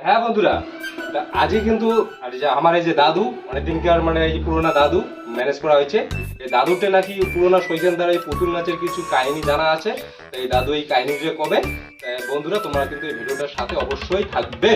হ্যাঁ বন্ধুরা, আজকে কিন্তু আমার এই যে দাদু অনেকদিনকার মানে এই পুরোনো দাদু ম্যানেজ করা হয়েছে। এই দাদুতে নাকি পুরোনো শৈতান দ্বারা এই পুতুল নাচের কিছু কাহিনী জানা আছে। তো এই দাদু এই কাহিনী যে কবে, বন্ধুরা তোমরা কিন্তু এই ভিডিওটার সাথে অবশ্যই থাকবে।